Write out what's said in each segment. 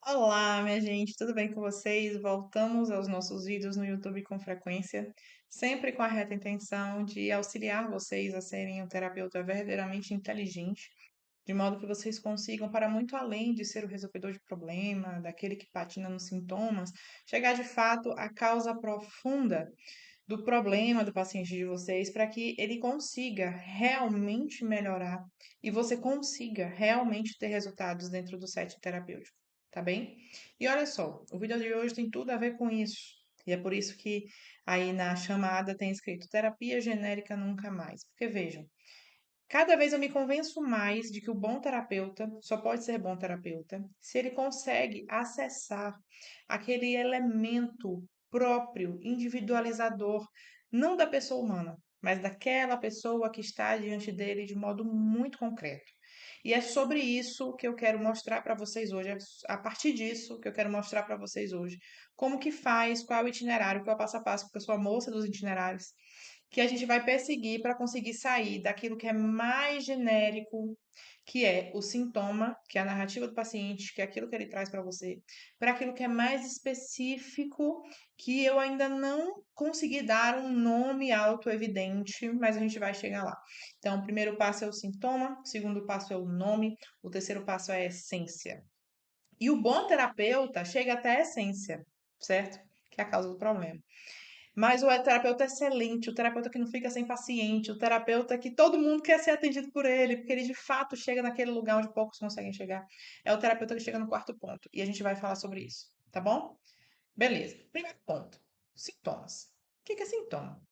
Olá, minha gente, tudo bem com vocês? Voltamos aos nossos vídeos no YouTube com frequência, sempre com a reta intenção de auxiliar vocês a serem um terapeuta verdadeiramente inteligente, de modo que vocês consigam, para muito além de ser o resolvedor de problema, daquele que patina nos sintomas, chegar de fato à causa profunda do problema do paciente de vocês, para que ele consiga realmente melhorar e você consiga realmente ter resultados dentro do set terapêutico, tá bem? E olha só, o vídeo de hoje tem tudo a ver com isso. E é por isso que aí na chamada tem escrito terapia genérica nunca mais. Porque vejam, cada vez eu me convenço mais de que o bom terapeuta só pode ser bom terapeuta se ele consegue acessar aquele elemento próprio, individualizador, não da pessoa humana, mas daquela pessoa que está diante dele de modo muito concreto. E é sobre isso que eu quero mostrar para vocês hoje, é a partir disso que eu quero mostrar para vocês hoje, como que faz, qual é o itinerário, qual é o passo a passo, porque eu sou a moça dos itinerários, que a gente vai perseguir para conseguir sair daquilo que é mais genérico, que é o sintoma, que é a narrativa do paciente, que é aquilo que ele traz para você, para aquilo que é mais específico, que eu ainda não consegui dar um nome autoevidente, mas a gente vai chegar lá. Então, o primeiro passo é o sintoma, o segundo passo é o nome, o terceiro passo é a essência. E o bom terapeuta chega até a essência, certo? Que é a causa do problema. Mas o terapeuta é excelente, o terapeuta que não fica sem paciente, o terapeuta que todo mundo quer ser atendido por ele, porque ele de fato chega naquele lugar onde poucos conseguem chegar. É o terapeuta que chega no quarto ponto. E a gente vai falar sobre isso, tá bom? Beleza. Primeiro ponto: sintomas. O que é sintoma?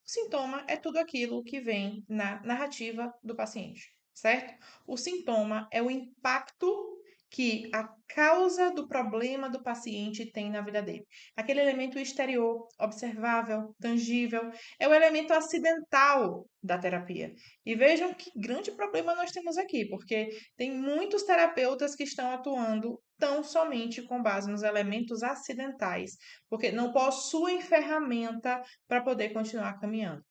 O sintoma é tudo aquilo que vem na narrativa do paciente, certo? O sintoma é o impacto que a causa do problema do paciente tem na vida dele. Aquele elemento exterior, observável, tangível, é o elemento acidental da terapia. E vejam que grande problema nós temos aqui, porque tem muitos terapeutas que estão atuando tão somente com base nos elementos acidentais, porque não possuem ferramenta para poder continuar caminhando.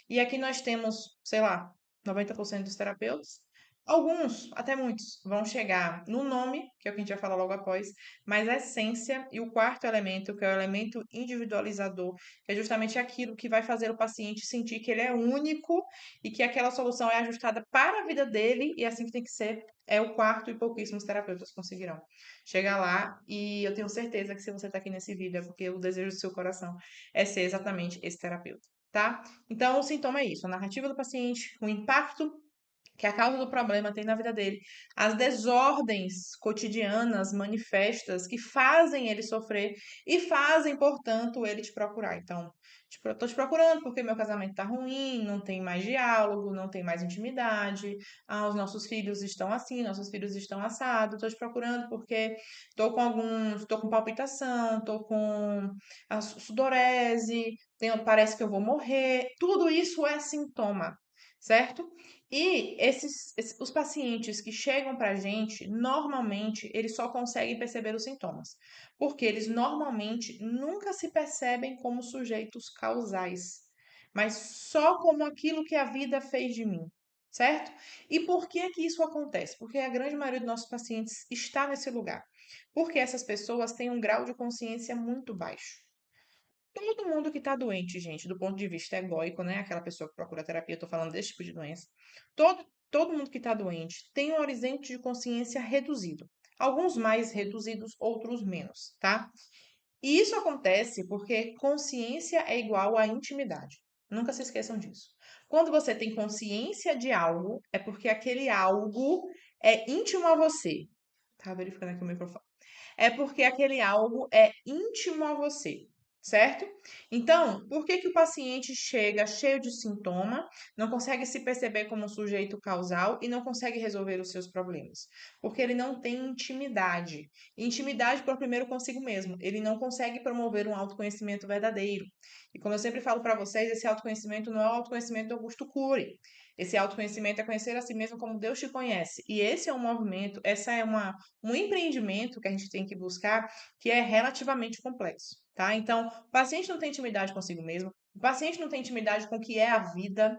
E aqui nós temos, sei lá, 90% dos terapeutas. Alguns, até muitos, vão chegar no nome, que é o que a gente vai falar logo após, mas a essência e o quarto elemento, que é o elemento individualizador, que é justamente aquilo que vai fazer o paciente sentir que ele é único e que aquela solução é ajustada para a vida dele e assim que tem que ser, é o quarto e pouquíssimos terapeutas conseguirão chegar lá. E eu tenho certeza que se você está aqui nesse vídeo é porque o desejo do seu coração é ser exatamente esse terapeuta, tá? Então, o sintoma é isso: a narrativa do paciente, o impacto que a causa do problema tem na vida dele, as desordens cotidianas, manifestas, que fazem ele sofrer e fazem, portanto, ele te procurar. Então, tô te procurando porque meu casamento tá ruim, não tem mais diálogo, não tem mais intimidade, os nossos filhos estão assim, nossos filhos estão assados, tô te procurando porque tô com palpitação, tô com a sudorese, parece que eu vou morrer. Tudo isso é sintoma, certo? E os pacientes que chegam para a gente, normalmente, eles só conseguem perceber os sintomas, porque eles normalmente nunca se percebem como sujeitos causais, mas só como aquilo que a vida fez de mim, certo? E por que que isso acontece? Porque a grande maioria dos nossos pacientes está nesse lugar, porque essas pessoas têm um grau de consciência muito baixo. Todo mundo que está doente, gente, do ponto de vista egóico, né? Aquela pessoa que procura terapia, eu tô falando desse tipo de doença. Todo mundo que está doente tem um horizonte de consciência reduzido. Alguns mais reduzidos, outros menos, tá? E isso acontece porque consciência é igual a intimidade. Nunca se esqueçam disso. Quando você tem consciência de algo, é porque aquele algo é íntimo a você. Tá verificando aqui o microfone. É porque aquele algo é íntimo a você, certo? Então, por que que o paciente chega cheio de sintoma, não consegue se perceber como um sujeito causal e não consegue resolver os seus problemas? Porque ele não tem intimidade. Intimidade por primeiro consigo mesmo. Ele não consegue promover um autoconhecimento verdadeiro. E como eu sempre falo para vocês, esse autoconhecimento não é o autoconhecimento do Augusto Cury. Esse autoconhecimento é conhecer a si mesmo como Deus te conhece. E esse é um movimento, essa é um empreendimento que a gente tem que buscar que é relativamente complexo, tá? Então, o paciente não tem intimidade consigo mesmo, o paciente não tem intimidade com o que é a vida,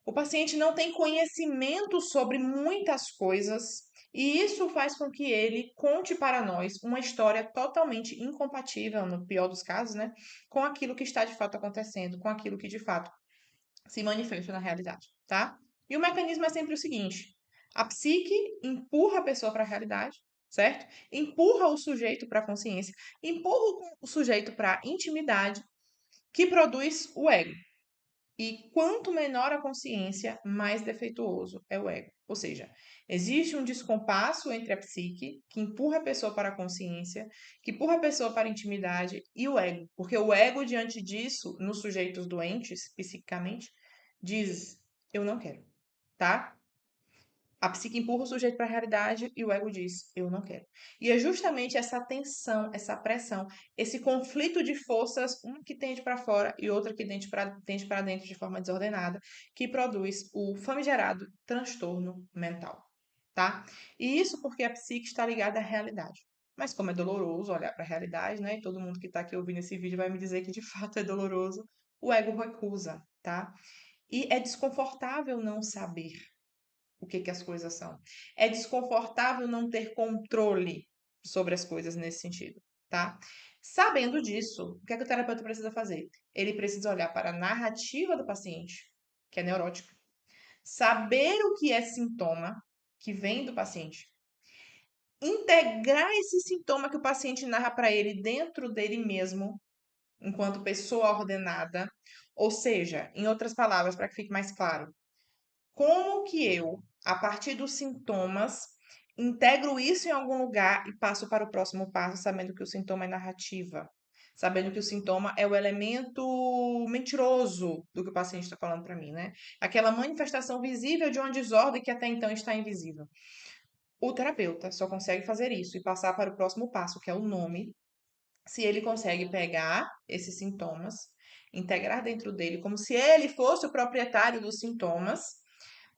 o paciente não tem conhecimento sobre muitas coisas E isso faz com que ele conte para nós uma história totalmente incompatível, no pior dos casos, né, com aquilo que está de fato acontecendo, com aquilo que de fato se manifesta na realidade, tá? E o mecanismo é sempre o seguinte: a psique empurra a pessoa para a realidade, certo? Empurra o sujeito para a consciência, empurra o sujeito para a intimidade, que produz o ego. E quanto menor a consciência, mais defeituoso é o ego. Ou seja, existe um descompasso entre a psique, que empurra a pessoa para a consciência, que empurra a pessoa para a intimidade, e o ego. Porque o ego, diante disso, nos sujeitos doentes, psiquicamente, diz: eu não quero, tá? A psique empurra o sujeito para a realidade e o ego diz: eu não quero. E é justamente essa tensão, essa pressão, esse conflito de forças, uma que tende para fora e outra que tende para dentro de forma desordenada, que produz o famigerado transtorno mental, tá? E isso porque a psique está ligada à realidade. Mas como é doloroso olhar para a realidade, né? E todo mundo que está aqui ouvindo esse vídeo vai me dizer que de fato é doloroso, o ego recusa, tá? E é desconfortável não saber o que que as coisas são. É desconfortável não ter controle sobre as coisas nesse sentido, tá? Sabendo disso, o que é que o terapeuta precisa fazer? Ele precisa olhar para a narrativa do paciente, que é neurótica, saber o que é sintoma que vem do paciente, integrar esse sintoma que o paciente narra para ele dentro dele mesmo, enquanto pessoa ordenada, ou seja, em outras palavras, para que fique mais claro, como que eu, a partir dos sintomas, integro isso em algum lugar e passo para o próximo passo, sabendo que o sintoma é narrativa, sabendo que o sintoma é o elemento mentiroso do que o paciente está falando para mim, né? Aquela manifestação visível de uma desordem que até então está invisível. O terapeuta só consegue fazer isso e passar para o próximo passo, que é o nome, se ele consegue pegar esses sintomas, integrar dentro dele como se ele fosse o proprietário dos sintomas,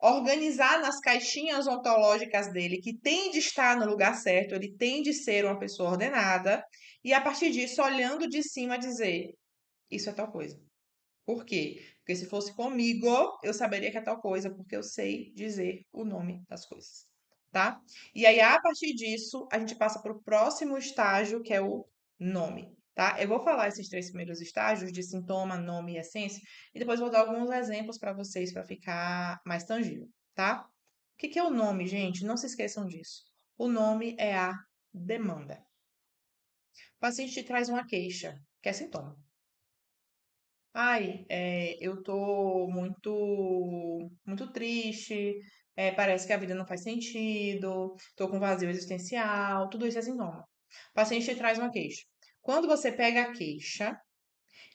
organizar nas caixinhas ontológicas dele, que tem de estar no lugar certo, ele tem de ser uma pessoa ordenada, e a partir disso, olhando de cima, dizer: isso é tal coisa. Por quê? Porque se fosse comigo, eu saberia que é tal coisa, porque eu sei dizer o nome das coisas, tá? E aí, a partir disso, a gente passa para o próximo estágio, que é o nome, tá? Eu vou falar esses três primeiros estágios de sintoma, nome e essência, e depois vou dar alguns exemplos para vocês, para ficar mais tangível, tá? O que que é o nome, gente? Não se esqueçam disso. O nome é a demanda. O paciente te traz uma queixa, que é sintoma. Ai, eu tô muito triste, parece que a vida não faz sentido, tô com vazio existencial, tudo isso é sintoma. O paciente te traz uma queixa. Quando você pega a queixa,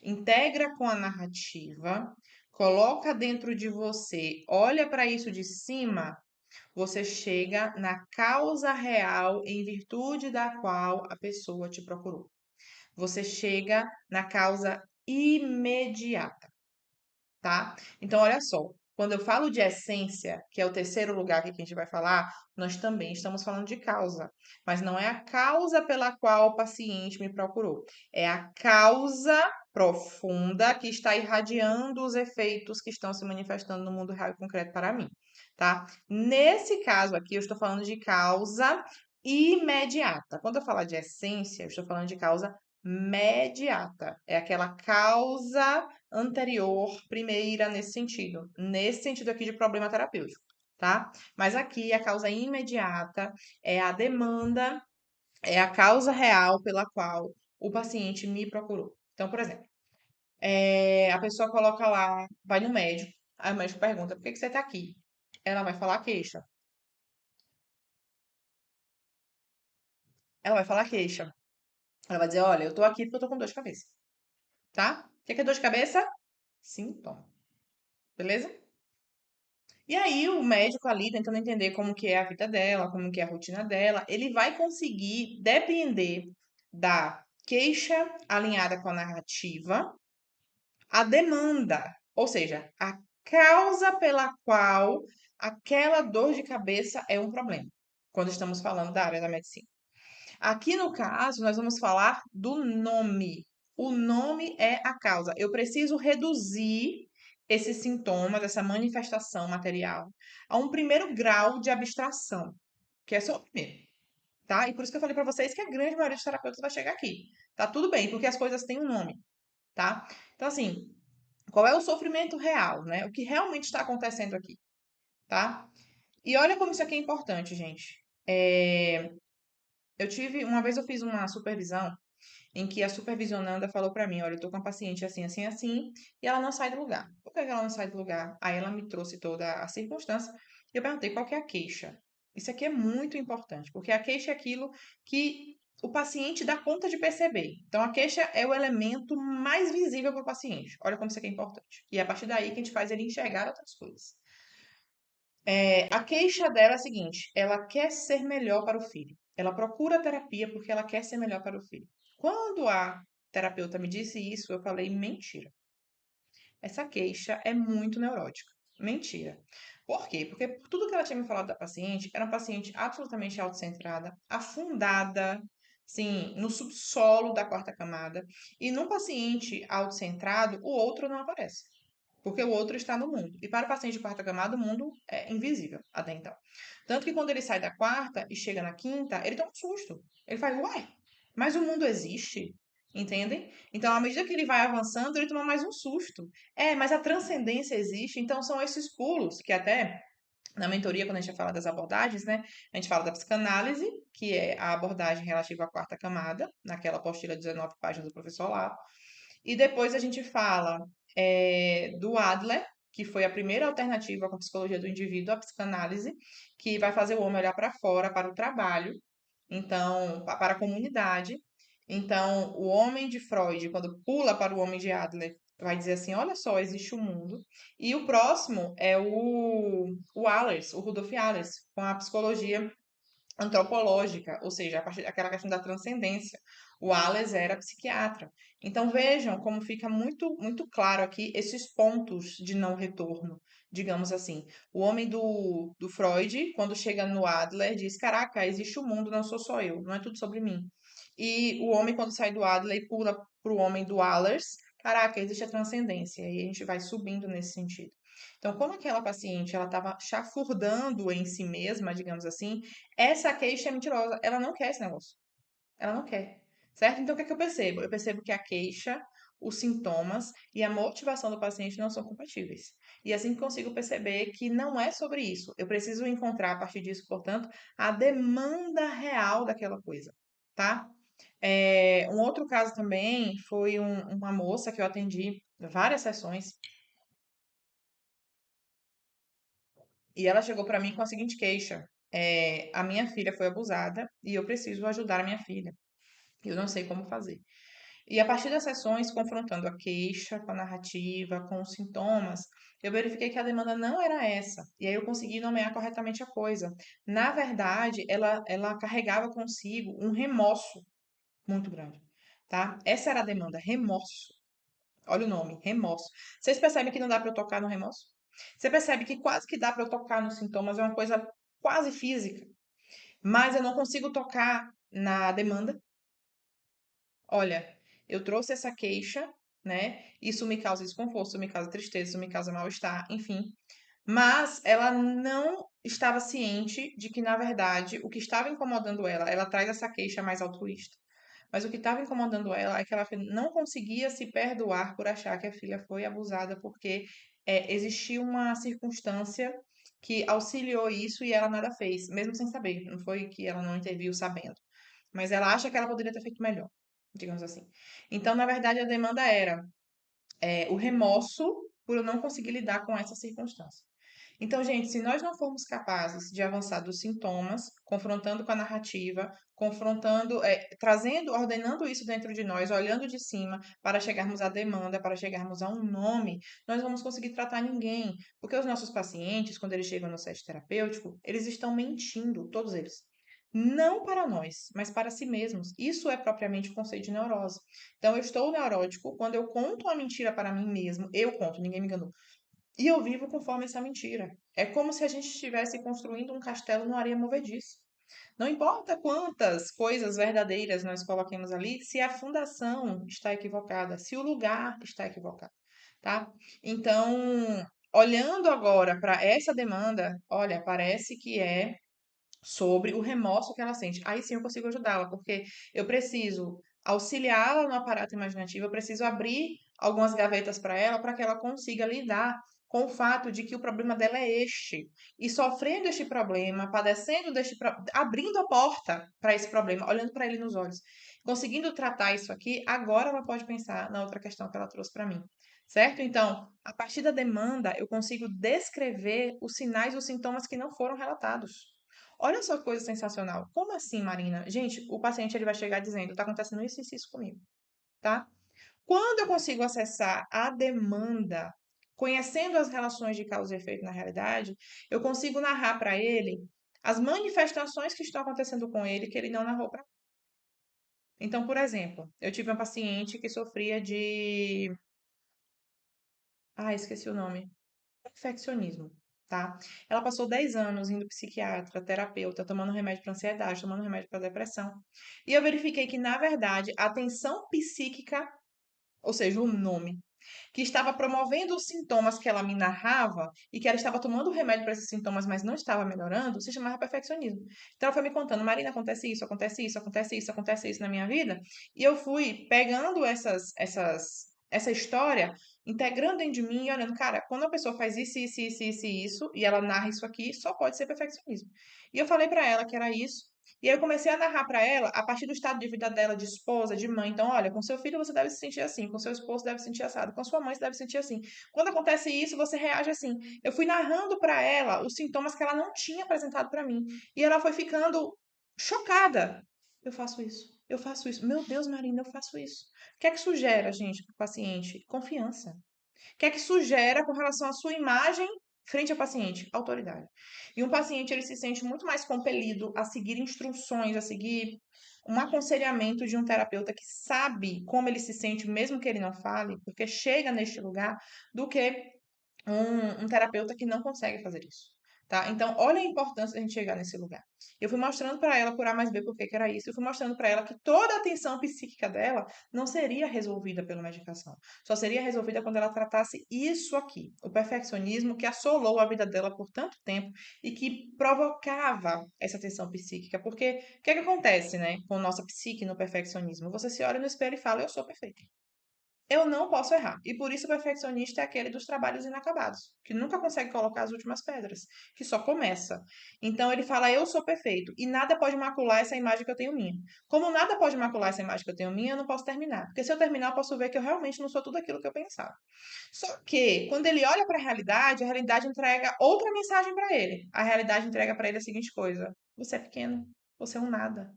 integra com a narrativa, coloca dentro de você, olha para isso de cima, você chega na causa real em virtude da qual a pessoa te procurou. Você chega na causa imediata, tá? Então, olha só, quando eu falo de essência, que é o terceiro lugar que a gente vai falar, nós também estamos falando de causa, mas não é a causa pela qual o paciente me procurou, é a causa profunda que está irradiando os efeitos que estão se manifestando no mundo real e concreto para mim, tá? Nesse caso aqui, eu estou falando de causa imediata. Quando eu falar de essência, eu estou falando de causa mediata. É aquela causa anterior, primeira, nesse sentido aqui de problema terapêutico, tá? Mas aqui a causa imediata é a demanda, é a causa real pela qual o paciente me procurou. Então, por exemplo, a pessoa coloca lá, vai no médico, aí o médico pergunta: por que que você está aqui? Ela vai falar queixa. Ela vai falar queixa. Ela vai dizer: olha, eu tô aqui porque eu tô com dor de cabeça, tá? O que que é dor de cabeça? Sintoma. Beleza? E aí o médico ali tentando entender como que é a vida dela, como que é a rotina dela, ele vai conseguir depender da queixa alinhada com a narrativa, a demanda, ou seja, a causa pela qual aquela dor de cabeça é um problema, quando estamos falando da área da medicina. Aqui no caso, nós vamos falar do nome. O nome é a causa. Eu preciso reduzir esses sintomas, essa manifestação material, a um primeiro grau de abstração. que é sofrimento, tá? E por isso que eu falei pra vocês que a grande maioria dos terapeutas vai chegar aqui. Tá tudo bem, porque as coisas têm um nome, tá? Então, assim, qual é o sofrimento real, né? O que realmente está acontecendo aqui, tá? E olha como isso aqui é importante, gente. Uma vez eu fiz uma supervisão em que a supervisionanda falou pra mim, olha, eu tô com uma paciente assim, assim, assim, e ela não sai do lugar. Por que que ela não sai do lugar? Aí ela me trouxe toda a circunstância e eu perguntei qual que é a queixa. Isso aqui é muito importante, porque a queixa é aquilo que o paciente dá conta de perceber. Então, a queixa é o elemento mais visível para o paciente. Olha como isso aqui é importante. E é a partir daí que a gente faz ele enxergar outras coisas. A queixa dela é a seguinte: ela quer ser melhor para o filho. Ela procura terapia porque ela quer ser melhor para o filho. Quando a terapeuta me disse isso, eu falei: mentira. Essa queixa é muito neurótica. Mentira. Por quê? Porque por tudo que ela tinha me falado da paciente, era uma paciente absolutamente autocentrada, afundada, sim, no subsolo da quarta camada. E num paciente autocentrado, o outro não aparece. Porque o outro está no mundo. E para o paciente de quarta camada, o mundo é invisível até então. Tanto que quando ele sai da quarta e chega na quinta, ele toma um susto. Ele faz, ué, mas o mundo existe? Entendem? Então, à medida que ele vai avançando, ele toma mais um susto. Mas a transcendência existe, então são esses pulos que até na mentoria, quando a gente fala das abordagens, né? A gente fala da psicanálise, que é a abordagem relativa à quarta camada, naquela apostila de 19 páginas do professor Lapo. E depois a gente fala do Adler, que foi a primeira alternativa com a psicologia do indivíduo, a psicanálise, que vai fazer o homem olhar para fora, para o trabalho, então, para a comunidade. Então, o homem de Freud, quando pula para o homem de Adler, vai dizer assim: olha só, existe um mundo. E o próximo é o Allers, o Rudolf Allers, com a psicologia antropológica, ou seja, a partir daquela questão da transcendência. O Allers era psiquiatra. Então vejam como fica muito muito claro aqui esses pontos de não retorno, digamos assim. O homem do Freud, quando chega no Adler, diz: Caraca, existe o mundo, não sou só eu, não é tudo sobre mim. E o homem, quando sai do Adler e pula para o homem do Allers, caraca, existe a transcendência. E a gente vai subindo nesse sentido. Então, como aquela paciente ela estava chafurdando em si mesma, digamos assim, essa queixa é mentirosa. Ela não quer esse negócio. Ela não quer. Certo? Então, o que é que eu percebo? Eu percebo que a queixa, os sintomas e a motivação do paciente não são compatíveis. E assim consigo perceber que não é sobre isso. Eu preciso encontrar, a partir disso, portanto, a demanda real daquela coisa. Tá? Um outro caso também foi uma moça que eu atendi várias sessões e ela chegou para mim com a seguinte queixa: a minha filha foi abusada e eu preciso ajudar a minha filha. Eu não sei como fazer. E a partir das sessões, confrontando a queixa com a narrativa, com os sintomas, eu verifiquei que a demanda não era essa. E aí eu consegui nomear corretamente a coisa. Na verdade, ela carregava consigo um remorso muito grande, tá? Essa era a demanda, remorso. Olha o nome, remorso. Vocês percebem que não dá para eu tocar no remorso? Você percebe que quase que dá para eu tocar nos sintomas, é uma coisa quase física, mas eu não consigo tocar na demanda. Olha, eu trouxe essa queixa, né? Isso me causa desconforto, isso me causa tristeza, isso me causa mal-estar, enfim. Mas ela não estava ciente de que, na verdade, o que estava incomodando ela traz essa queixa mais altruísta. Mas o que estava incomodando ela é que ela não conseguia se perdoar por achar que a filha foi abusada, porque existia uma circunstância que auxiliou isso e ela nada fez, mesmo sem saber. Não foi que ela não interviu sabendo, mas ela acha que ela poderia ter feito melhor, digamos assim. Então, na verdade, a demanda era o remorso por eu não conseguir lidar com essa circunstância. Então, gente, se nós não formos capazes de avançar dos sintomas, confrontando com a narrativa, confrontando, trazendo, ordenando isso dentro de nós, olhando de cima para chegarmos à demanda, para chegarmos a um nome, nós vamos conseguir tratar ninguém. Porque os nossos pacientes, quando eles chegam no set terapêutico, eles estão mentindo, todos eles. Não para nós, mas para si mesmos. Isso é propriamente o conceito de neurose. Então, eu estou neurótico quando eu conto uma mentira para mim mesmo. Eu conto, ninguém me enganou. E eu vivo conforme essa mentira. É como se a gente estivesse construindo um castelo no areia movediça. Não importa quantas coisas verdadeiras nós coloquemos ali, se a fundação está equivocada, se o lugar está equivocado, tá? Então, olhando agora para essa demanda, olha, parece que é sobre o remorso que ela sente. Aí sim eu consigo ajudá-la, porque eu preciso auxiliá-la no aparato imaginativo, eu preciso abrir algumas gavetas para que ela consiga lidar com o fato de que o problema dela é este. E sofrendo este problema, padecendo abrindo a porta para esse problema, olhando para ele nos olhos, conseguindo tratar isso aqui, agora ela pode pensar na outra questão que ela trouxe para mim. Certo? Então, a partir da demanda, eu consigo descrever os sinais e os sintomas que não foram relatados. Olha só que coisa sensacional. Como assim, Marina? Gente, o paciente ele vai chegar dizendo, tá acontecendo isso comigo, tá? Quando eu consigo acessar a demanda, conhecendo as relações de causa e efeito na realidade, eu consigo narrar para ele as manifestações que estão acontecendo com ele que ele não narrou para mim. Então, por exemplo, eu tive uma paciente que sofria de... Ah, esqueci o nome. Perfeccionismo, tá? Ela passou 10 anos indo psiquiatra, terapeuta, tomando remédio para ansiedade, tomando remédio para depressão. E eu verifiquei que, na verdade, a tensão psíquica, ou seja, o nome, que estava promovendo os sintomas que ela me narrava e que ela estava tomando remédio para esses sintomas, mas não estava melhorando, se chamava perfeccionismo. Então ela foi me contando, Marina, acontece isso, acontece isso, acontece isso, acontece isso na minha vida, e eu fui pegando essa história, integrando dentro de mim e olhando, cara, quando a pessoa faz isso, e ela narra isso aqui, só pode ser perfeccionismo. E eu falei para ela que era isso, e aí eu comecei a narrar para ela a partir do estado de vida dela, de esposa, de mãe. Então, olha, com seu filho você deve se sentir assim, com seu esposo deve se sentir assado, com sua mãe você deve se sentir assim. Quando acontece isso, você reage assim. Eu fui narrando para ela os sintomas que ela não tinha apresentado para mim. E ela foi ficando chocada. Eu faço isso. Eu faço isso. Meu Deus, Marina, eu faço isso. O que é que sugere, gente, para o paciente? Confiança. O que é que sugere com relação à sua imagem frente ao paciente? Autoridade. E um paciente, ele se sente muito mais compelido a seguir instruções, a seguir um aconselhamento de um terapeuta que sabe como ele se sente, mesmo que ele não fale, porque chega neste lugar, do que um terapeuta que não consegue fazer isso. Tá? Então, olha a importância da gente chegar nesse lugar. Eu fui mostrando para ela, por A mais B, por que era isso. Eu fui mostrando para ela que toda a tensão psíquica dela não seria resolvida pela medicação. Só seria resolvida quando ela tratasse isso aqui, o perfeccionismo que assolou a vida dela por tanto tempo e que provocava essa tensão psíquica. Porque o que é que acontece, né, com nossa psique no perfeccionismo? Você se olha no espelho e fala, eu sou perfeito. Eu não posso errar. E por isso o perfeccionista é aquele dos trabalhos inacabados, que nunca consegue colocar as últimas pedras, que só começa. Então ele fala, eu sou perfeito, e nada pode macular essa imagem que eu tenho minha. Como nada pode macular essa imagem que eu tenho minha, eu não posso terminar. Porque se eu terminar, eu posso ver que eu realmente não sou tudo aquilo que eu pensava. Só que, quando ele olha para a realidade entrega outra mensagem para ele. A realidade entrega para ele a seguinte coisa: você é pequeno, você é um nada.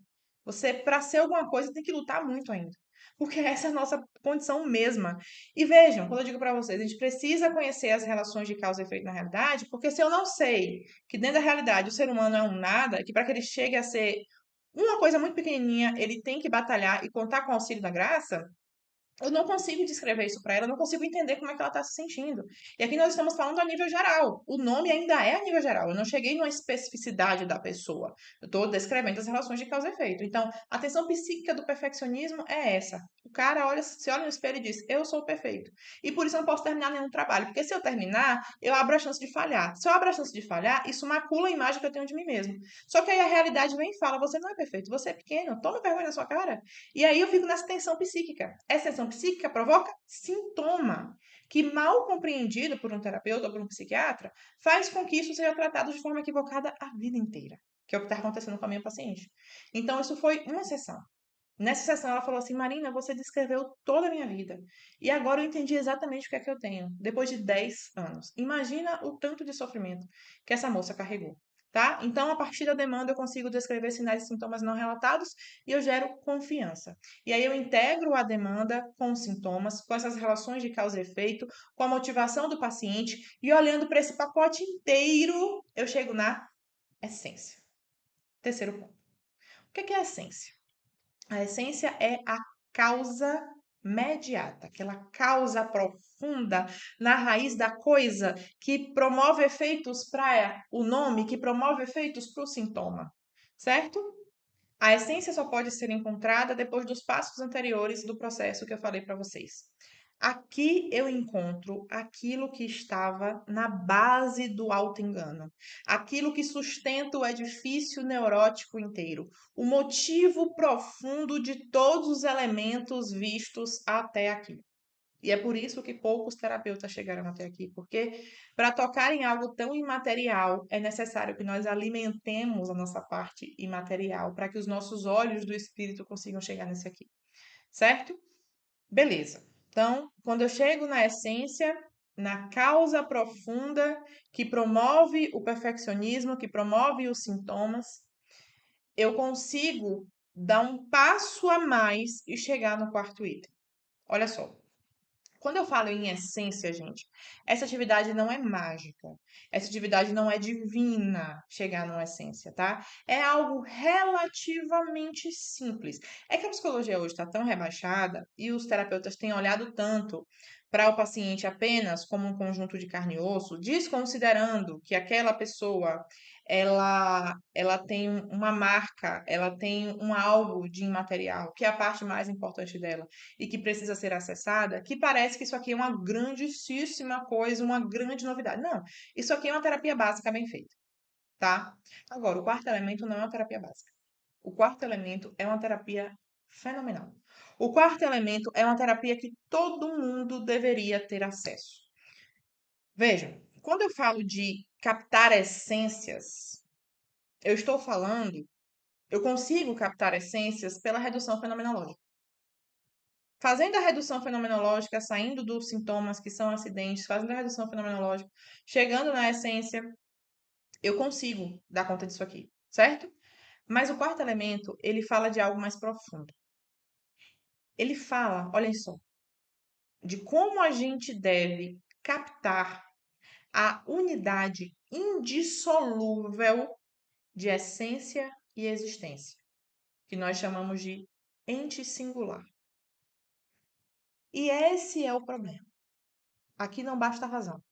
Você, para ser alguma coisa, tem que lutar muito ainda. Porque essa é a nossa condição mesma. E vejam, quando eu digo para vocês, a gente precisa conhecer as relações de causa e efeito na realidade, porque se eu não sei que dentro da realidade o ser humano é um nada, que para que ele chegue a ser uma coisa muito pequenininha, ele tem que batalhar e contar com o auxílio da graça, eu não consigo descrever isso para ela, eu não consigo entender como é que ela está se sentindo. E aqui nós estamos falando a nível geral. O nome ainda é a nível geral. Eu não cheguei numa especificidade da pessoa. Eu estou descrevendo as relações de causa e efeito. Então, a tensão psíquica do perfeccionismo é essa. O cara olha, se olha no espelho e diz: eu sou perfeito. E por isso eu não posso terminar nenhum trabalho. Porque se eu terminar, eu abro a chance de falhar. Se eu abro a chance de falhar, isso macula a imagem que eu tenho de mim mesmo. Só que aí a realidade vem e fala: você não é perfeito, você é pequeno, toma vergonha na sua cara. E aí eu fico nessa tensão psíquica. Essa tensão psíquica provoca sintoma, que mal compreendido por um terapeuta ou por um psiquiatra, faz com que isso seja tratado de forma equivocada a vida inteira, que é o que está acontecendo com a minha paciente. Então, isso foi uma sessão. Nessa sessão, ela falou assim: Marina, você descreveu toda a minha vida. E agora eu entendi exatamente o que é que eu tenho, depois de 10 anos. Imagina o tanto de sofrimento que essa moça carregou. Tá? Então, a partir da demanda, eu consigo descrever sinais e sintomas não relatados e eu gero confiança. E aí eu integro a demanda com os sintomas, com essas relações de causa e efeito, com a motivação do paciente e olhando para esse pacote inteiro, eu chego na essência. Terceiro ponto. O que é a essência? A essência é a causa mediata, aquela causa profunda na raiz da coisa que promove efeitos para o nome, que promove efeitos para o sintoma, certo? A essência só pode ser encontrada depois dos passos anteriores do processo que eu falei para vocês. Aqui eu encontro aquilo que estava na base do auto-engano, aquilo que sustenta o edifício neurótico inteiro, o motivo profundo de todos os elementos vistos até aqui. E é por isso que poucos terapeutas chegaram até aqui, porque para tocar em algo tão imaterial, é necessário que nós alimentemos a nossa parte imaterial, para que os nossos olhos do espírito consigam chegar nesse aqui, certo? Beleza. Então, quando eu chego na essência, na causa profunda que promove o perfeccionismo, que promove os sintomas, eu consigo dar um passo a mais e chegar no quarto item. Olha só. Quando eu falo em essência, gente, essa atividade não é mágica. Essa atividade não é divina chegar numa essência, tá? É algo relativamente simples. É que a psicologia hoje está tão rebaixada e os terapeutas têm olhado tanto para o paciente apenas como um conjunto de carne e osso, desconsiderando que aquela pessoa ela tem uma marca, ela tem um algo de imaterial, que é a parte mais importante dela e que precisa ser acessada, que parece que isso aqui é uma grandíssima coisa, uma grande novidade. Não, isso aqui é uma terapia básica bem feita, tá? Agora, o quarto elemento não é uma terapia básica. O quarto elemento é uma terapia fenomenal. O quarto elemento é uma terapia que todo mundo deveria ter acesso. Vejam, quando eu falo de captar essências, eu estou falando, eu consigo captar essências pela redução fenomenológica. Fazendo a redução fenomenológica, saindo dos sintomas que são acidentes, fazendo a redução fenomenológica, chegando na essência, eu consigo dar conta disso aqui, certo? Mas o quarto elemento, ele fala de algo mais profundo. Ele fala, olhem só, de como a gente deve captar a unidade indissolúvel de essência e existência, que nós chamamos de ente singular. E esse é o problema. Aqui não basta a razão.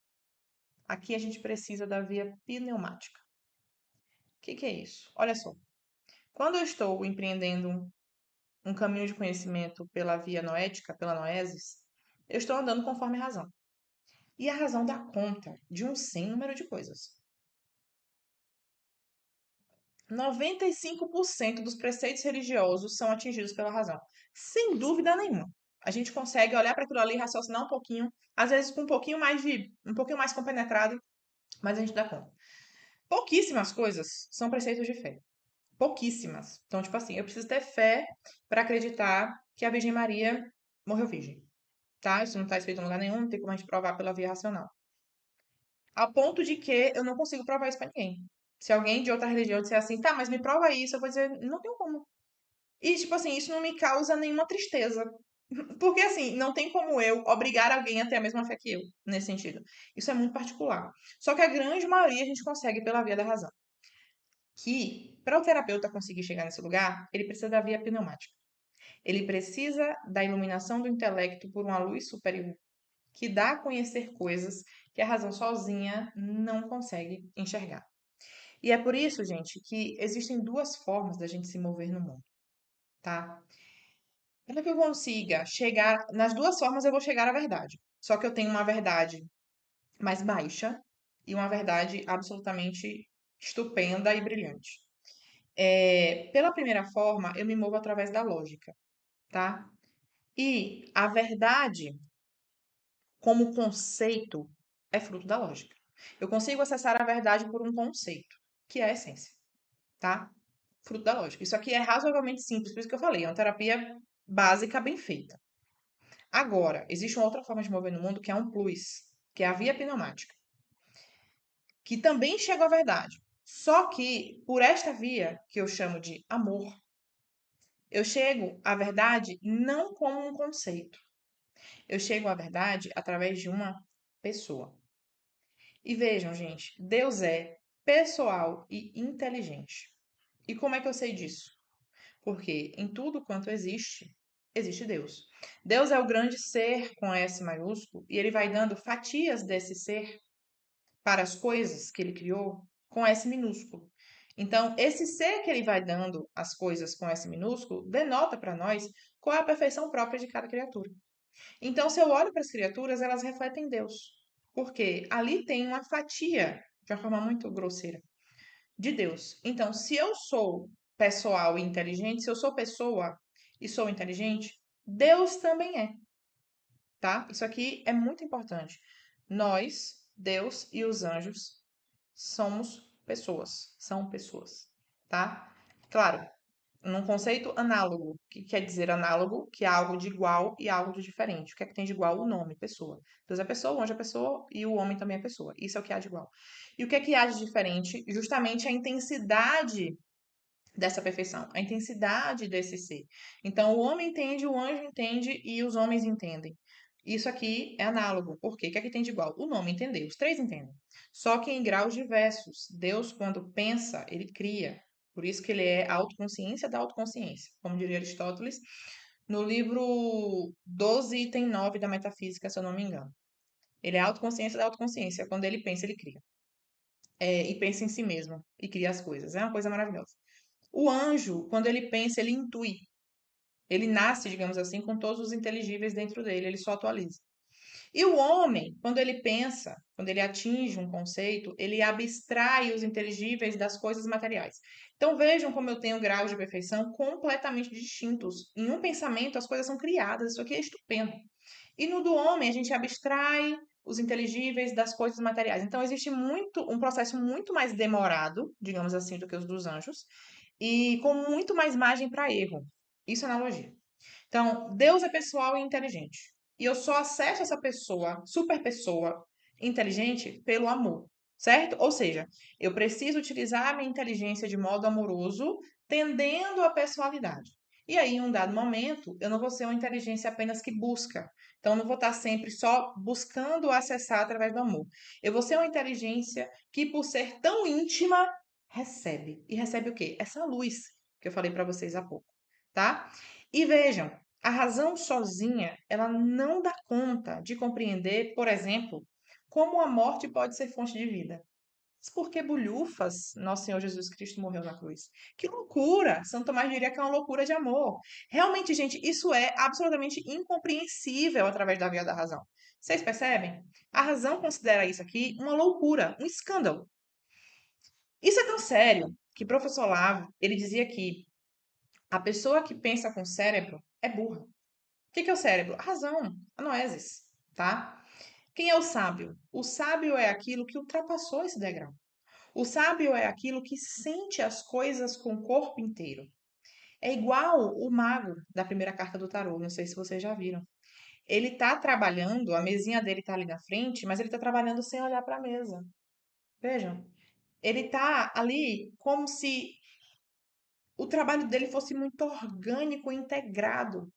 Aqui a gente precisa da via pneumática. O que é isso? Olha só. Quando eu estou empreendendo um caminho de conhecimento pela via noética, pela noesis, eu estou andando conforme a razão. E a razão dá conta de um sem número de coisas. 95% dos preceitos religiosos são atingidos pela razão. Sem dúvida nenhuma. A gente consegue olhar para aquilo ali e raciocinar um pouquinho, às vezes com um pouquinho mais compenetrado, mas a gente dá conta. Pouquíssimas coisas são preceitos de fé. Pouquíssimas. Então, tipo assim, eu preciso ter fé para acreditar que a Virgem Maria morreu virgem, tá? Isso não está escrito em lugar nenhum, não tem como a gente provar pela via racional. A ponto de que eu não consigo provar isso para ninguém. Se alguém de outra religião disser assim, tá, mas me prova isso, eu vou dizer, não tenho como. E, tipo assim, isso não me causa nenhuma tristeza. Porque, assim, não tem como eu obrigar alguém a ter a mesma fé que eu, nesse sentido. Isso é muito particular. Só que a grande maioria a gente consegue pela via da razão. Que, para o terapeuta conseguir chegar nesse lugar, ele precisa da via pneumática. Ele precisa da iluminação do intelecto por uma luz superior, que dá a conhecer coisas que a razão sozinha não consegue enxergar. E é por isso, gente, que existem duas formas da gente se mover no mundo, tá? Para que eu consiga chegar, nas duas formas eu vou chegar à verdade. Só que eu tenho uma verdade mais baixa e uma verdade absolutamente estupenda e brilhante. Pela primeira forma, eu me movo através da lógica, tá? E a verdade, como conceito, é fruto da lógica. Eu consigo acessar a verdade por um conceito, que é a essência, tá? Fruto da lógica. Isso aqui é razoavelmente simples, por isso que eu falei, é uma terapia básica bem feita. Agora, existe uma outra forma de mover no mundo que é um plus, que é a via pneumática, que também chega à verdade. Só que, por esta via, que eu chamo de amor, eu chego à verdade não como um conceito. Eu chego à verdade através de uma pessoa. E vejam, gente, Deus é pessoal e inteligente. E como é que eu sei disso? Porque em tudo quanto existe, existe Deus. Deus é o grande ser com S maiúsculo e ele vai dando fatias desse ser para as coisas que ele criou com S minúsculo. Então, esse ser que ele vai dando as coisas com S minúsculo denota para nós qual é a perfeição própria de cada criatura. Então, se eu olho para as criaturas, elas refletem Deus. Porque ali tem uma fatia, de uma forma muito grosseira, de Deus. Então, se eu sou pessoal e inteligente, se eu sou pessoa e sou inteligente, Deus também é, tá? Isso aqui é muito importante. Nós, Deus e os anjos somos pessoas, são pessoas, tá? Claro, num conceito análogo. O que quer dizer análogo? Que é algo de igual e algo de diferente. O que é que tem de igual? O nome, pessoa. Deus é pessoa, o anjo é pessoa e o homem também é pessoa. Isso é o que há de igual. E o que há de diferente? Justamente a intensidade dessa perfeição, a intensidade desse ser. Então, o homem entende, o anjo entende e os homens entendem. Isso aqui é análogo. Por quê? O que é que tem de igual? O nome entendeu, os três entendem. Só que em graus diversos. Deus, quando pensa, ele cria. Por isso que ele é a autoconsciência da autoconsciência, como diria Aristóteles, no livro 12, item 9 da Metafísica, se eu não me engano. Ele é a autoconsciência da autoconsciência. Quando ele pensa, ele cria. E pensa em si mesmo e cria as coisas. É uma coisa maravilhosa. O anjo, quando ele pensa, ele intui. Ele nasce, digamos assim, com todos os inteligíveis dentro dele, ele só atualiza. E o homem, quando ele pensa, quando ele atinge um conceito, ele abstrai os inteligíveis das coisas materiais. Então vejam como eu tenho graus de perfeição completamente distintos. Em um pensamento, as coisas são criadas, isso aqui é estupendo. E no do homem, a gente abstrai os inteligíveis das coisas materiais. Então existe um processo muito mais demorado, digamos assim, do que os dos anjos, e com muito mais margem para erro. Isso é analogia. Então, Deus é pessoal e inteligente. E eu só acesso essa pessoa, super pessoa, inteligente, pelo amor, certo? Ou seja, eu preciso utilizar a minha inteligência de modo amoroso, tendendo à pessoalidade. E aí, em um dado momento, eu não vou ser uma inteligência apenas que busca. Então, eu não vou estar sempre só buscando acessar através do amor. Eu vou ser uma inteligência que, por ser tão íntima, recebe. E recebe o quê? Essa luz que eu falei para vocês há pouco, tá? E vejam, a razão sozinha, ela não dá conta de compreender, por exemplo, como a morte pode ser fonte de vida. Mas por que bulhufas nosso Senhor Jesus Cristo morreu na cruz? Que loucura! São Tomás diria que é uma loucura de amor. Realmente, gente, isso é absolutamente incompreensível através da via da razão. Vocês percebem? A razão considera isso aqui uma loucura, um escândalo. Isso é tão sério que o professor Olavo, ele dizia que a pessoa que pensa com o cérebro é burra. O que é o cérebro? A razão, a noesis, tá? Quem é o sábio? O sábio é aquilo que ultrapassou esse degrau. O sábio é aquilo que sente as coisas com o corpo inteiro. É igual o mago da primeira carta do tarô, não sei se vocês já viram. Ele tá trabalhando, a mesinha dele tá ali na frente, mas ele tá trabalhando sem olhar para a mesa. Vejam, ele tá ali como se o trabalho dele fosse muito orgânico e integrado.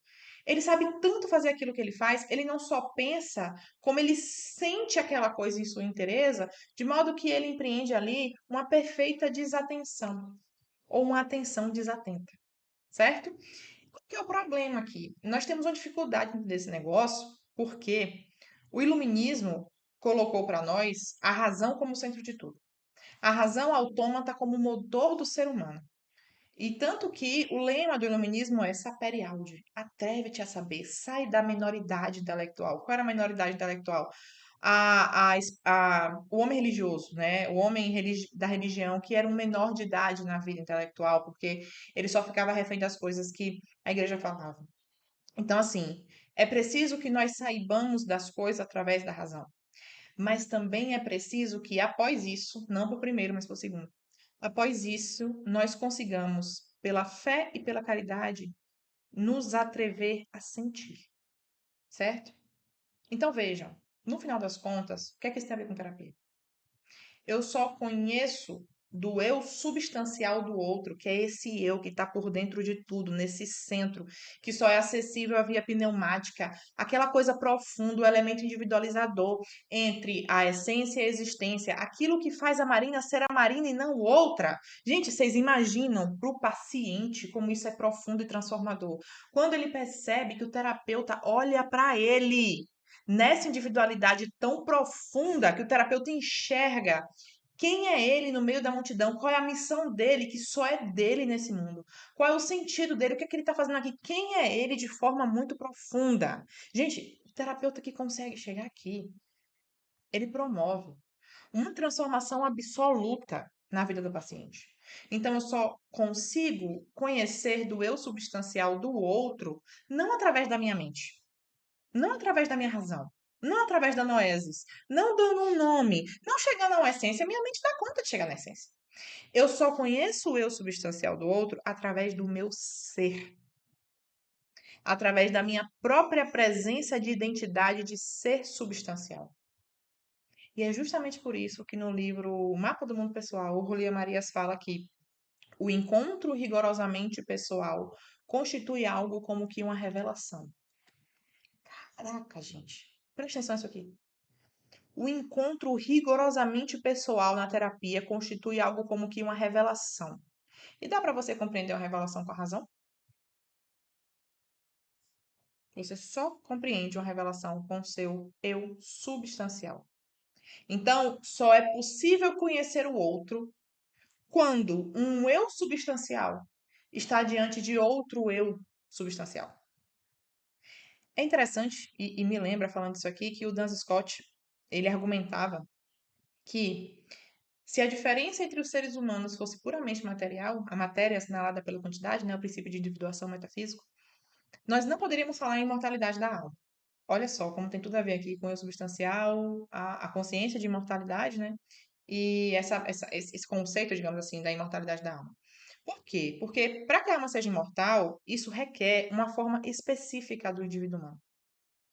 Ele sabe tanto fazer aquilo que ele faz, ele não só pensa, como ele sente aquela coisa em sua inteireza, de modo que ele empreende ali uma perfeita desatenção, ou uma atenção desatenta, certo? Qual que é o problema aqui? Nós temos uma dificuldade desse negócio, porque o iluminismo colocou para nós a razão como centro de tudo. A razão autômata como motor do ser humano. E tanto que o lema do iluminismo é sapere aude, atreve-te a saber, sai da minoridade intelectual. Qual era a minoridade intelectual? O homem religioso, né? O homem da religião que era um menor de idade na vida intelectual, porque ele só ficava refém das coisas que a igreja falava. Então, assim, é preciso que nós saibamos das coisas através da razão. Mas também é preciso que, após isso, não por primeiro, mas por segundo, após isso, nós consigamos, pela fé e pela caridade, nos atrever a sentir, certo? Então vejam, no final das contas, o que é que isso tem a ver com terapia? Eu só conheço do eu substancial do outro, que é esse eu que está por dentro de tudo, nesse centro, que só é acessível à via pneumática, aquela coisa profunda, o elemento individualizador entre a essência e a existência, aquilo que faz a Marina ser a Marina e não outra. Gente, vocês imaginam para o paciente como isso é profundo e transformador? Quando ele percebe que o terapeuta olha para ele nessa individualidade tão profunda que o terapeuta enxerga Quem é ele no meio da multidão? Qual é a missão dele, que só é dele nesse mundo? Qual é o sentido dele? O que é que ele está fazendo aqui? Quem é ele de forma muito profunda? Gente, o terapeuta que consegue chegar aqui, ele promove uma transformação absoluta na vida do paciente. Então, eu só consigo conhecer do eu substancial do outro não através da minha mente, não através da minha razão, não através da noesis, não dando um nome, não chegando a uma essência. Minha mente dá conta de chegar na essência. Eu só conheço o eu substancial do outro através do meu ser, através da minha própria presença de identidade de ser substancial. E é justamente por isso que no livro O Mapa do Mundo Pessoal, o Julia Marias fala que o encontro rigorosamente pessoal constitui algo como que uma revelação. Caraca, gente. Presta atenção nisso aqui. O encontro rigorosamente pessoal na terapia constitui algo como que uma revelação. E dá para você compreender uma revelação com a razão? Você só compreende uma revelação com seu eu substancial. Então, só é possível conhecer o outro quando um eu substancial está diante de outro eu substancial. É interessante, e me lembra falando isso aqui, que o Duns Scott, ele argumentava que se a diferença entre os seres humanos fosse puramente material, a matéria assinalada pela quantidade, né, o princípio de individuação metafísico, nós não poderíamos falar em imortalidade da alma. Olha só como tem tudo a ver aqui com o eu substancial, a consciência de imortalidade, né? E esse conceito, digamos assim, da imortalidade da alma. Por quê? Porque para que a alma seja imortal, isso requer uma forma específica do indivíduo humano,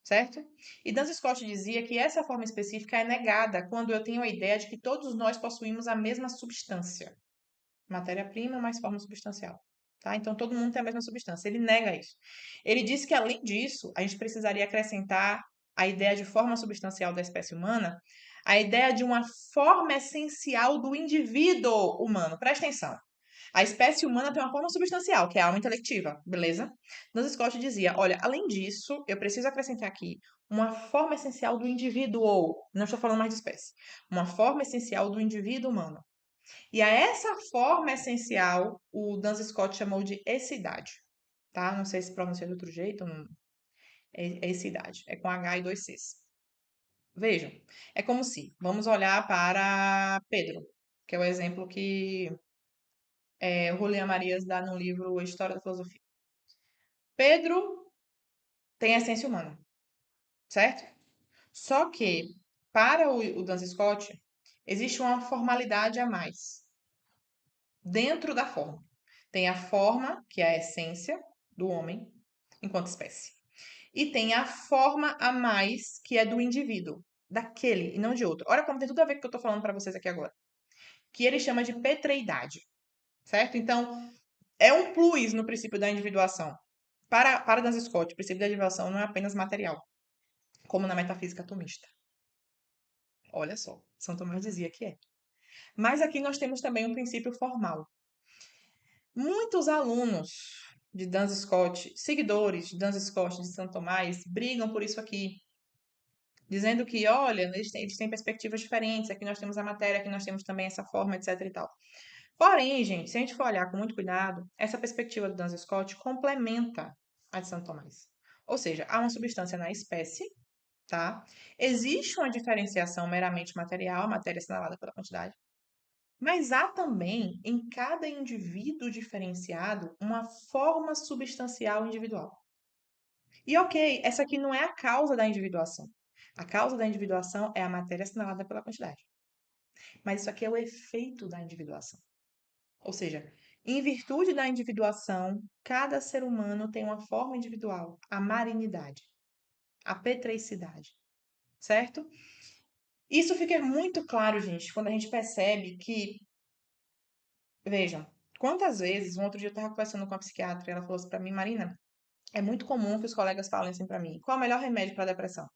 certo? E Duns Scott dizia que essa forma específica é negada quando eu tenho a ideia de que todos nós possuímos a mesma substância, matéria-prima mais forma substancial. Tá? Então todo mundo tem a mesma substância. Ele nega isso. Ele diz que, além disso, a gente precisaria acrescentar a ideia de forma substancial da espécie humana, a ideia de uma forma essencial do indivíduo humano. Presta atenção. A espécie humana tem uma forma substancial, que é a alma intelectiva, beleza? Duns Scott dizia: olha, além disso, eu preciso acrescentar aqui uma forma essencial do indivíduo. Não estou falando mais de espécie. Uma forma essencial do indivíduo humano. E a essa forma essencial, o Duns Scott chamou de essidade, tá? Não sei se pronuncia de outro jeito, não. É essidade, é com H e dois Cs. Vejam, é como se, vamos olhar para Pedro, que é o exemplo que o Julián Marias dá no livro História da Filosofia. Pedro tem a essência humana, certo? Só que, para o Duns Scott, existe uma formalidade a mais dentro da forma. Tem a forma, que é a essência do homem enquanto espécie. E tem a forma a mais, que é do indivíduo, daquele e não de outro. Olha como tem tudo a ver com o que eu estou falando para vocês aqui agora. Que ele chama de petreidade, certo? Então, é um plus no princípio da individuação. Para Duns Scott, o princípio da individuação não é apenas material, como na metafísica atomista. Olha só, São Tomás dizia que é. Mas aqui nós temos também um princípio formal. Muitos alunos de Duns Scott, seguidores de Duns Scott de São Tomás, brigam por isso aqui, dizendo que, olha, eles têm perspectivas diferentes, aqui nós temos a matéria, aqui nós temos também essa forma, etc e tal. Porém, gente, se a gente for olhar com muito cuidado, essa perspectiva do Duns Scott complementa a de São Tomás. Ou seja, há uma substância na espécie, tá? Existe uma diferenciação meramente material, a matéria assinalada pela quantidade, mas há também, em cada indivíduo diferenciado, uma forma substancial individual. E ok, essa aqui não é a causa da individuação. A causa da individuação é a matéria assinalada pela quantidade. Mas isso aqui é o efeito da individuação. Ou seja, em virtude da individuação, cada ser humano tem uma forma individual, a marinidade, a petreicidade, certo? Isso fica muito claro, gente, quando a gente percebe que, vejam, quantas vezes, um outro dia eu estava conversando com a psiquiatra, e ela falou assim para mim, Marina, é muito comum que os colegas falem assim para mim, qual é o melhor remédio para a depressão?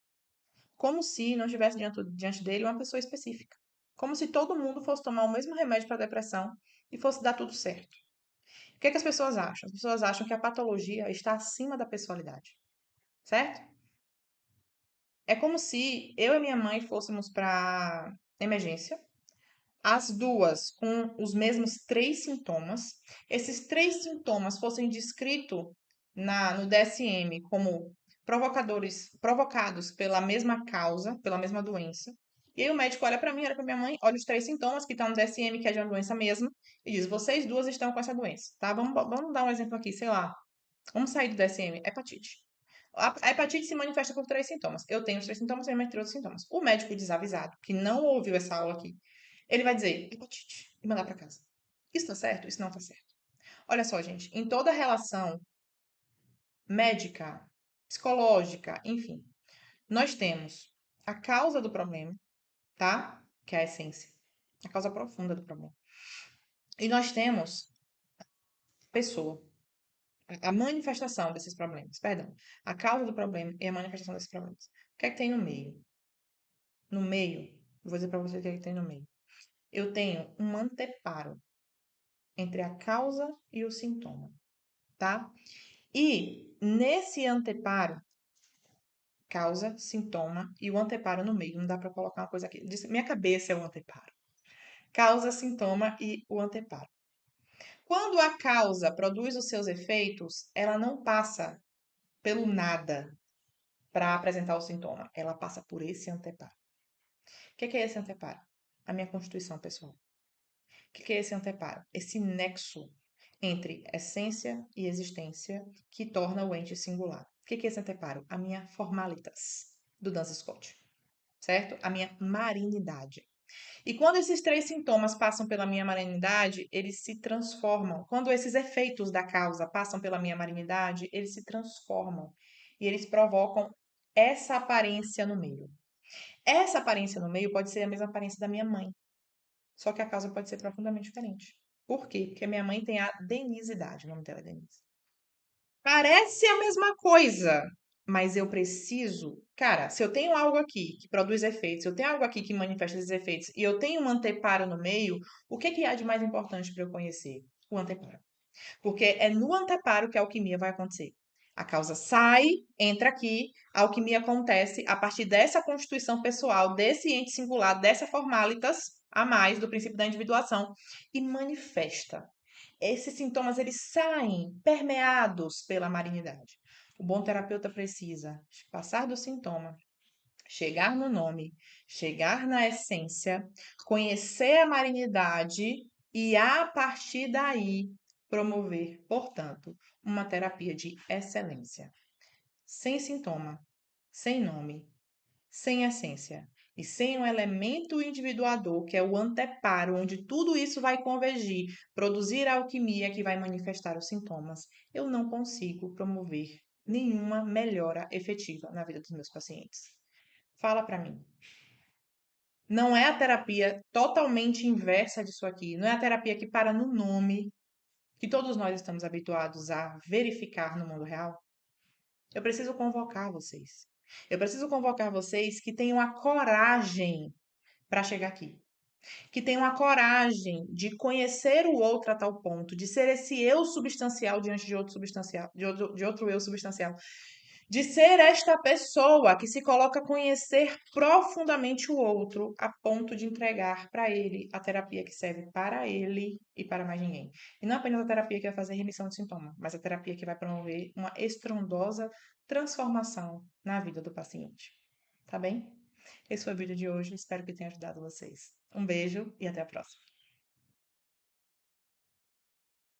Como se não tivesse diante dele uma pessoa específica. Como se todo mundo fosse tomar o mesmo remédio para a depressão e fosse dar tudo certo. O que é que as pessoas acham? As pessoas acham que a patologia está acima da pessoalidade, certo? É como se eu e minha mãe fôssemos para emergência, as duas com os mesmos 3 sintomas, esses 3 sintomas fossem descritos no DSM como provocados pela mesma causa, pela mesma doença. E aí o médico olha pra minha mãe, olha os 3 sintomas que estão no DSM, que é de uma doença mesmo, e diz: vocês duas estão com essa doença, tá? Vamos dar um exemplo aqui, sei lá. Vamos sair do DSM, hepatite. A hepatite se manifesta por 3 sintomas. Eu tenho os 3 sintomas, minha mãe tem outros sintomas. O médico desavisado, que não ouviu essa aula aqui, ele vai dizer hepatite e mandar para casa. Isso tá certo? Isso não tá certo. Olha só, gente, em toda relação médica, psicológica, enfim, nós temos a causa do problema, tá? Que é a essência, a causa profunda do problema. E nós temos a pessoa, a manifestação desses problemas, perdão. A causa do problema e a manifestação desses problemas. O que é que tem no meio? No meio, vou dizer para você o que é que tem no meio. Eu tenho um anteparo entre a causa e o sintoma, tá? E nesse anteparo, causa, sintoma e o anteparo no meio. Não dá para colocar uma coisa aqui. Minha cabeça é o anteparo. Causa, sintoma e o anteparo. Quando a causa produz os seus efeitos, ela não passa pelo nada para apresentar o sintoma. Ela passa por esse anteparo. O que é esse anteparo? A minha constituição pessoal. O que é esse anteparo? Esse nexo entre essência e existência que torna o ente singular. O que é esse anteparo? A minha formalitas, do Duns Scott, certo? A minha marinidade. E quando esses 3 sintomas passam pela minha marinidade, eles se transformam. Quando esses efeitos da causa passam pela minha marinidade, eles se transformam. E eles provocam essa aparência no meio. Essa aparência no meio pode ser a mesma aparência da minha mãe. Só que a causa pode ser profundamente diferente. Por quê? Porque minha mãe tem a Denisidade, o nome dela é Denise. Parece a mesma coisa, mas eu preciso. Cara, se eu tenho algo aqui que produz efeitos, se eu tenho algo aqui que manifesta esses efeitos e eu tenho um anteparo no meio, o que há de mais importante para eu conhecer? O anteparo. Porque é no anteparo que a alquimia vai acontecer. A causa sai, entra aqui, a alquimia acontece a partir dessa constituição pessoal, desse ente singular, dessa formalitas a mais do princípio da individuação e manifesta. Esses sintomas eles saem permeados pela marinidade. O bom terapeuta precisa passar do sintoma, chegar no nome, chegar na essência, conhecer a marinidade e a partir daí promover, portanto, uma terapia de excelência, sem sintoma, sem nome, sem essência e sem um elemento individuador, que é o anteparo, onde tudo isso vai convergir, produzir a alquimia que vai manifestar os sintomas, eu não consigo promover nenhuma melhora efetiva na vida dos meus pacientes. Fala para mim. Não é a terapia totalmente inversa disso aqui, não é a terapia que para no nome, que todos nós estamos habituados a verificar no mundo real? Eu preciso convocar vocês. Eu preciso convocar vocês que tenham a coragem para chegar aqui. Que tenham a coragem de conhecer o outro a tal ponto, de ser esse eu substancial diante de outro substancial, de outro eu substancial. De ser esta pessoa que se coloca a conhecer profundamente o outro a ponto de entregar para ele a terapia que serve para ele e para mais ninguém. E não apenas a terapia que vai fazer remissão de sintoma, mas a terapia que vai promover uma estrondosa transformação na vida do paciente. Tá bem? Esse foi o vídeo de hoje. Espero que tenha ajudado vocês. Um beijo e até a próxima.